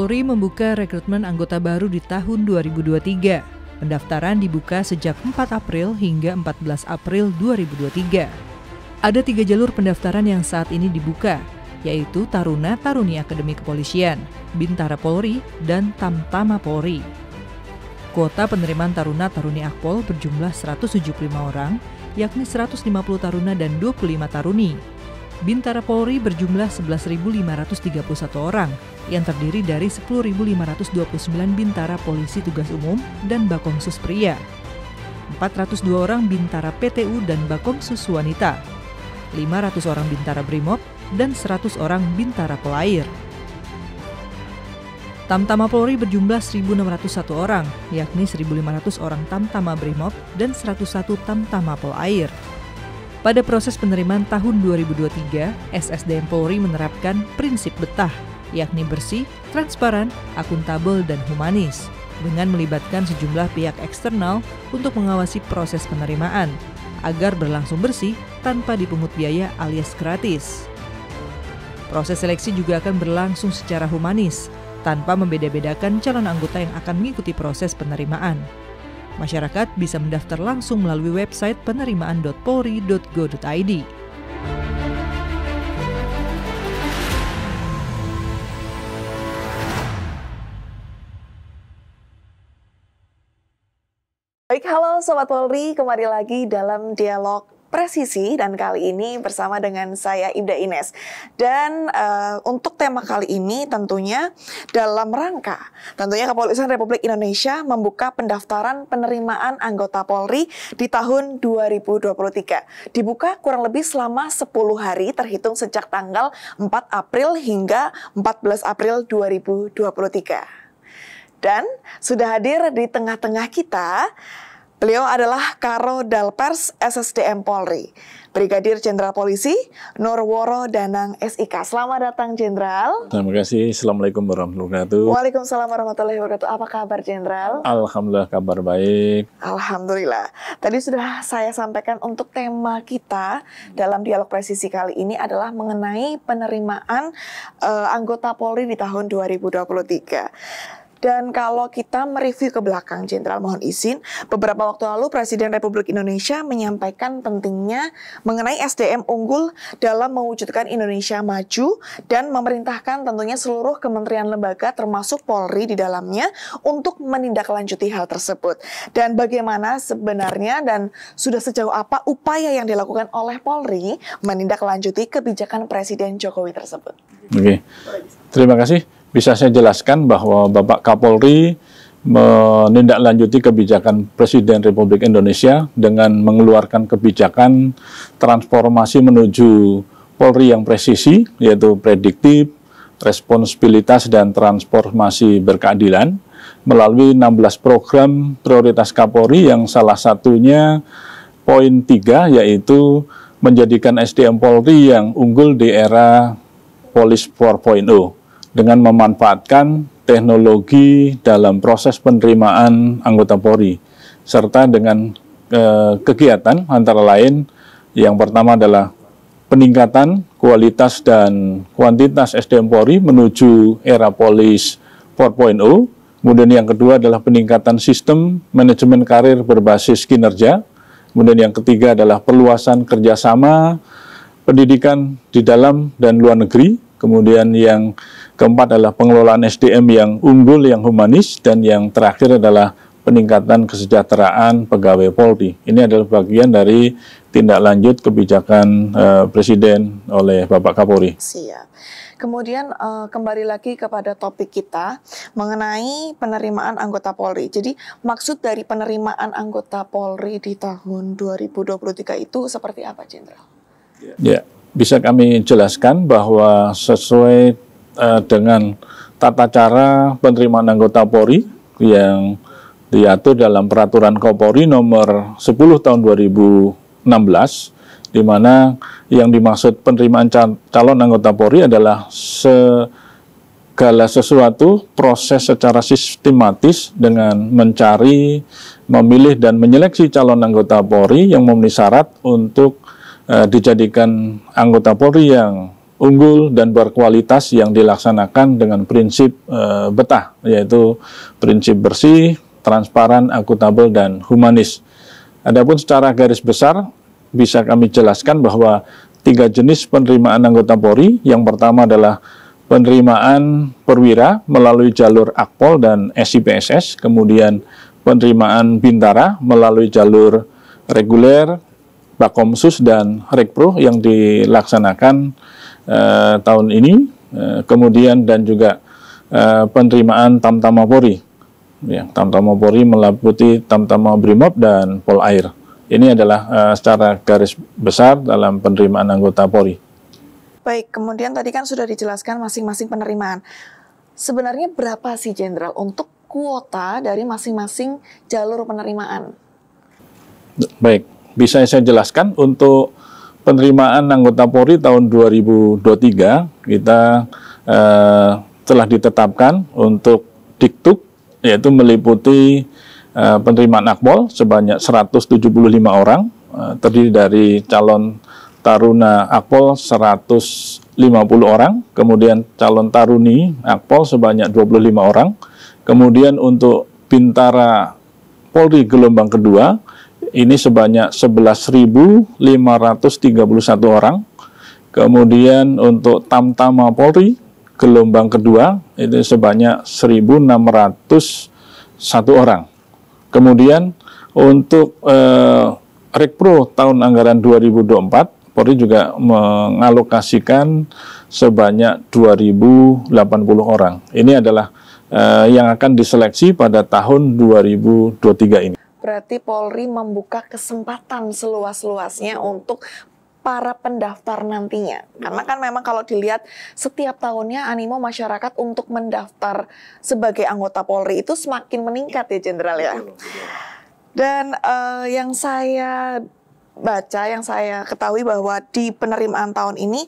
Polri membuka rekrutmen anggota baru di tahun 2023. Pendaftaran dibuka sejak 4 April hingga 14 April 2023. Ada 3 jalur pendaftaran yang saat ini dibuka, yaitu Taruna-Taruni Akademi Kepolisian, Bintara Polri, dan Tamtama Polri. Kuota penerimaan Taruna-Taruni Akpol berjumlah 175 orang, yakni 150 taruna dan 25 taruni. Bintara Polri berjumlah 11.531 orang, yang terdiri dari 10.529 bintara polisi tugas umum dan Bakomsus pria, 402 orang bintara PTU dan Bakomsus wanita, 500 orang bintara Brimob, dan 100 orang bintara pelair. Tamtama Polri berjumlah 1.601 orang, yakni 1.500 orang Tamtama Brimob dan 101 Tamtama pelair. Pada proses penerimaan tahun 2023, SSDM Polri menerapkan prinsip betah, yakni bersih, transparan, akuntabel, dan humanis, dengan melibatkan sejumlah pihak eksternal untuk mengawasi proses penerimaan, agar berlangsung bersih tanpa dipungut biaya alias gratis. Proses seleksi juga akan berlangsung secara humanis, tanpa membeda-bedakan calon anggota yang akan mengikuti proses penerimaan. Masyarakat bisa mendaftar langsung melalui website penerimaan.polri.go.id. Baik, halo Sobat Polri, kembali lagi dalam Dialog Presisi dan kali ini bersama dengan saya Ibda Ines. Dan untuk tema kali ini tentunya dalam rangka Kepolisian Republik Indonesia membuka pendaftaran penerimaan anggota Polri di tahun 2023. Dibuka kurang lebih selama 10 hari terhitung sejak tanggal 4 April hingga 14 April 2023. Dan sudah hadir di tengah-tengah kita, beliau adalah Karo Dalpers SSDM Polri, Brigadir Jenderal Polisi Nurworo Danang SIK. Selamat datang, Jenderal. Terima kasih. Assalamualaikum warahmatullahi wabarakatuh. Waalaikumsalam warahmatullahi wabarakatuh. Apa kabar, Jenderal? Alhamdulillah, kabar baik. Alhamdulillah. Tadi sudah saya sampaikan untuk tema kita dalam Dialog Presisi kali ini adalah mengenai penerimaan anggota Polri di tahun 2023. Dan kalau kita mereview ke belakang, Jenderal, mohon izin, beberapa waktu lalu Presiden Republik Indonesia menyampaikan pentingnya mengenai SDM unggul dalam mewujudkan Indonesia maju dan memerintahkan tentunya seluruh kementerian lembaga termasuk Polri di dalamnya untuk menindaklanjuti hal tersebut. Dan bagaimana sebenarnya dan sudah sejauh apa upaya yang dilakukan oleh Polri menindaklanjuti kebijakan Presiden Jokowi tersebut. Oke, terima kasih. Bisa saya jelaskan bahwa Bapak Kapolri menindaklanjuti kebijakan Presiden Republik Indonesia dengan mengeluarkan kebijakan transformasi menuju Polri yang presisi, yaitu prediktif, responsibilitas, dan transformasi berkeadilan melalui 16 program prioritas Kapolri yang salah satunya poin 3, yaitu menjadikan SDM Polri yang unggul di era Polis 4.0. dengan memanfaatkan teknologi dalam proses penerimaan anggota Polri, serta dengan kegiatan antara lain yang pertama adalah peningkatan kualitas dan kuantitas SDM Polri menuju era Polis 4.0, kemudian yang kedua adalah peningkatan sistem manajemen karir berbasis kinerja, kemudian yang ketiga adalah perluasan kerjasama pendidikan di dalam dan luar negeri, kemudian yang keempat adalah pengelolaan SDM yang unggul, yang humanis, dan yang terakhir adalah peningkatan kesejahteraan pegawai Polri. Ini adalah bagian dari tindak lanjut kebijakan Presiden oleh Bapak Kapolri. Siap. Kemudian kembali lagi kepada topik kita mengenai penerimaan anggota Polri. Jadi maksud dari penerimaan anggota Polri di tahun 2023 itu seperti apa, Jenderal? Ya, bisa kami jelaskan bahwa sesuai dengan tata cara penerimaan anggota Polri yang diatur dalam Peraturan Kapolri nomor 10 tahun 2016, di mana yang dimaksud penerimaan calon anggota Polri adalah segala sesuatu proses secara sistematis dengan mencari, memilih, dan menyeleksi calon anggota Polri yang memenuhi syarat untuk dijadikan anggota Polri yang unggul dan berkualitas yang dilaksanakan dengan prinsip betah, yaitu prinsip bersih, transparan, akuntabel, dan humanis. Adapun secara garis besar bisa kami jelaskan bahwa 3 jenis penerimaan anggota Polri. Yang pertama adalah penerimaan perwira melalui jalur Akpol dan SIPSS, kemudian penerimaan bintara melalui jalur reguler, Bakomsus, dan Rekpro yang dilaksanakan tahun ini, kemudian dan juga penerimaan Tamtama Polri. Ya, Tamtama Polri meliputi Tamtama Brimob dan Polair. Ini adalah secara garis besar dalam penerimaan anggota Polri. Baik, kemudian tadi kan sudah dijelaskan masing-masing penerimaan. Sebenarnya berapa sih Jenderal untuk kuota dari masing-masing jalur penerimaan? Baik, bisa saya jelaskan untuk penerimaan anggota Polri tahun 2023 kita telah ditetapkan untuk Diktuk, yaitu meliputi penerimaan Akpol sebanyak 175 orang, terdiri dari calon Taruna Akpol 150 orang, kemudian calon Taruni Akpol sebanyak 25 orang, kemudian untuk Bintara Polri gelombang kedua ini sebanyak 11.531 orang, kemudian untuk Tamtama Polri gelombang kedua itu sebanyak 1.601 orang. Kemudian untuk Rekpro tahun anggaran 2024 Polri juga mengalokasikan sebanyak 2.080 orang. Ini adalah yang akan diseleksi pada tahun 2023 ini. Berarti Polri membuka kesempatan seluas-luasnya untuk para pendaftar nantinya. Karena kan memang kalau dilihat setiap tahunnya animo masyarakat untuk mendaftar sebagai anggota Polri itu semakin meningkat ya Jenderal ya. Dan yang saya baca, yang saya ketahui bahwa di penerimaan tahun ini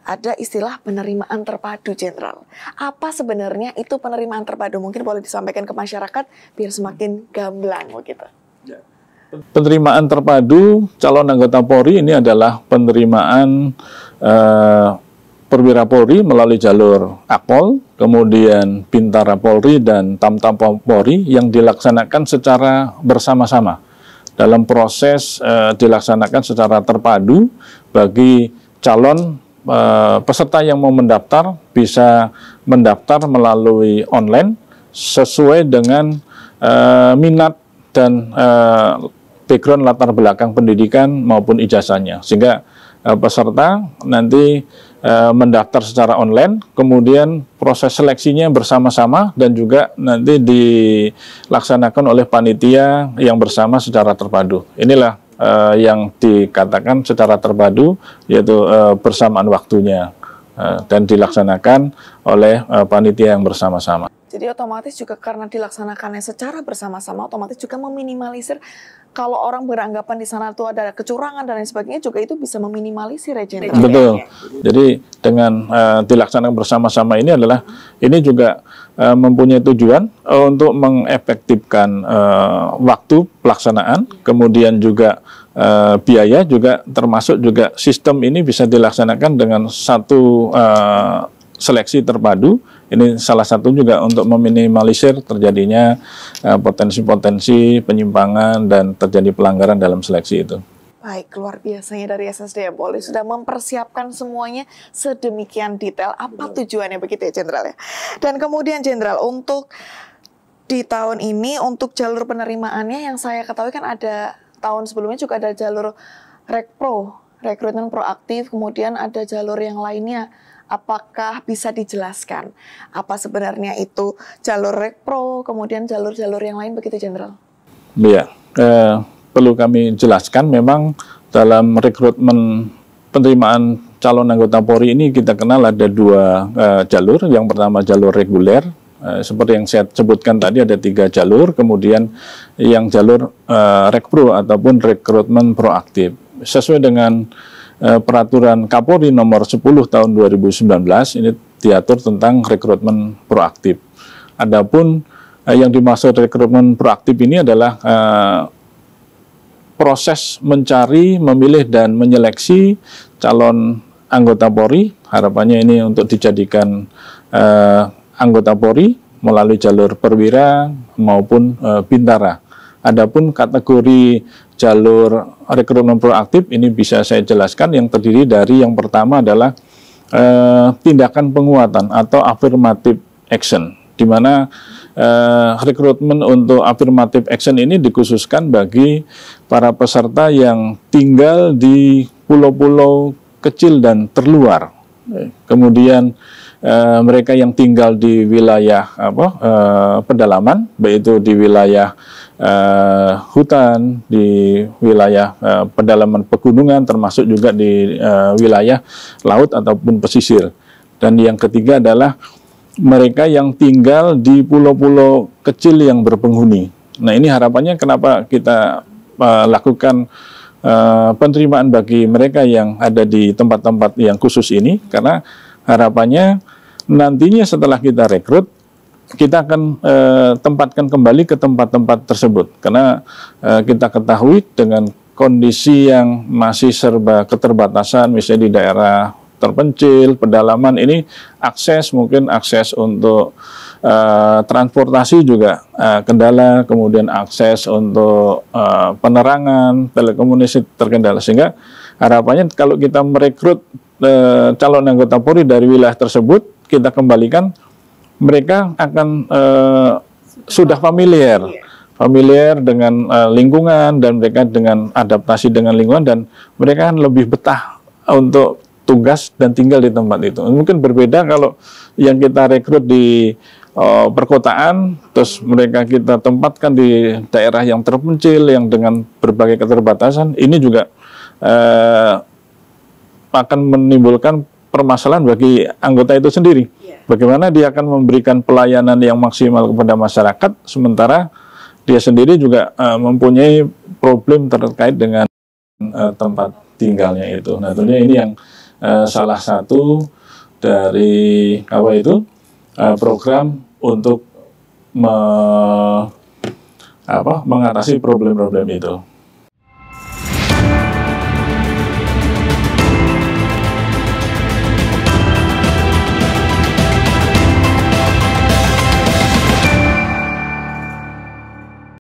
ada istilah penerimaan terpadu Jenderal. Apa sebenarnya itu penerimaan terpadu? Mungkin boleh disampaikan ke masyarakat biar semakin gamblang begitu. Penerimaan terpadu calon anggota Polri ini adalah penerimaan perwira Polri melalui jalur Akpol, kemudian Bintara Polri dan Tamtama Polri yang dilaksanakan secara bersama-sama. Dalam proses dilaksanakan secara terpadu bagi calon peserta yang mau mendaftar bisa mendaftar melalui online sesuai dengan minat dan background latar belakang pendidikan maupun ijazahnya, sehingga peserta nanti mendaftar secara online, kemudian proses seleksinya bersama-sama dan juga nanti dilaksanakan oleh panitia yang bersama secara terpadu. Inilah yang dikatakan secara terpadu, yaitu bersamaan waktunya dan dilaksanakan oleh panitia yang bersama-sama. Jadi otomatis juga karena dilaksanakannya secara bersama-sama, otomatis juga meminimalisir kalau orang beranggapan di sana itu ada kecurangan dan lain sebagainya, juga itu bisa meminimalisir ya Jenderal. Betul. Jadi dengan dilaksanakan bersama-sama ini adalah ini juga mempunyai tujuan untuk mengefektifkan waktu pelaksanaan, kemudian juga biaya juga, termasuk juga sistem ini bisa dilaksanakan dengan satu seleksi terpadu. Ini salah satu juga untuk meminimalisir terjadinya potensi-potensi penyimpangan dan terjadi pelanggaran dalam seleksi itu. Baik, luar biasanya dari SSDM Polri sudah mempersiapkan semuanya sedemikian detail. Apa tujuannya begitu ya Jenderal ya? Dan kemudian Jenderal, untuk di tahun ini untuk jalur penerimaannya yang saya ketahui kan ada tahun sebelumnya juga ada jalur Rekpro, rekrutmen proaktif, kemudian ada jalur yang lainnya. Apakah bisa dijelaskan apa sebenarnya itu jalur Rekpro, kemudian jalur-jalur yang lain begitu Jenderal? Iya, perlu kami jelaskan memang dalam rekrutmen penerimaan calon anggota Polri ini kita kenal ada dua jalur. Yang pertama jalur reguler, seperti yang saya sebutkan tadi ada 3 jalur, kemudian yang jalur Rekpro ataupun rekrutmen proaktif. Sesuai dengan Peraturan Kapolri nomor 10 tahun 2019 ini diatur tentang rekrutmen proaktif. Adapun yang dimaksud rekrutmen proaktif ini adalah proses mencari, memilih dan menyeleksi calon anggota Polri, harapannya ini untuk dijadikan anggota Polri melalui jalur perwira maupun bintara. Adapun kategori jalur rekrutmen proaktif ini bisa saya jelaskan, yang terdiri dari yang pertama adalah tindakan penguatan atau affirmative action, di mana rekrutmen untuk affirmative action ini dikhususkan bagi para peserta yang tinggal di pulau-pulau kecil dan terluar. Kemudian mereka yang tinggal di wilayah pedalaman, baik itu di wilayah hutan, di wilayah pedalaman pegunungan, termasuk juga di wilayah laut ataupun pesisir. Dan yang ketiga adalah mereka yang tinggal di pulau-pulau kecil yang berpenghuni. Nah, ini harapannya kenapa kita lakukan penerimaan bagi mereka yang ada di tempat-tempat yang khusus ini, karena harapannya nantinya setelah kita rekrut, kita akan tempatkan kembali ke tempat-tempat tersebut, karena kita ketahui dengan kondisi yang masih serba keterbatasan, misalnya di daerah terpencil, pedalaman ini mungkin akses untuk transportasi juga kendala, kemudian akses untuk penerangan, telekomunikasi terkendala, sehingga harapannya kalau kita merekrut calon anggota Polri dari wilayah tersebut, kita kembalikan, mereka akan sudah familiar dengan lingkungan, dan mereka dengan adaptasi dengan lingkungan, dan mereka akan lebih betah untuk tugas dan tinggal di tempat itu. Mungkin berbeda kalau yang kita rekrut di perkotaan, terus mereka kita tempatkan di daerah yang terpencil, yang dengan berbagai keterbatasan, ini juga akan menimbulkan permasalahan bagi anggota itu sendiri. Bagaimana dia akan memberikan pelayanan yang maksimal kepada masyarakat, sementara dia sendiri juga mempunyai problem terkait dengan tempat tinggalnya itu. Nah, tentunya ini yang salah satu dari program untuk mengatasi problem-problem itu.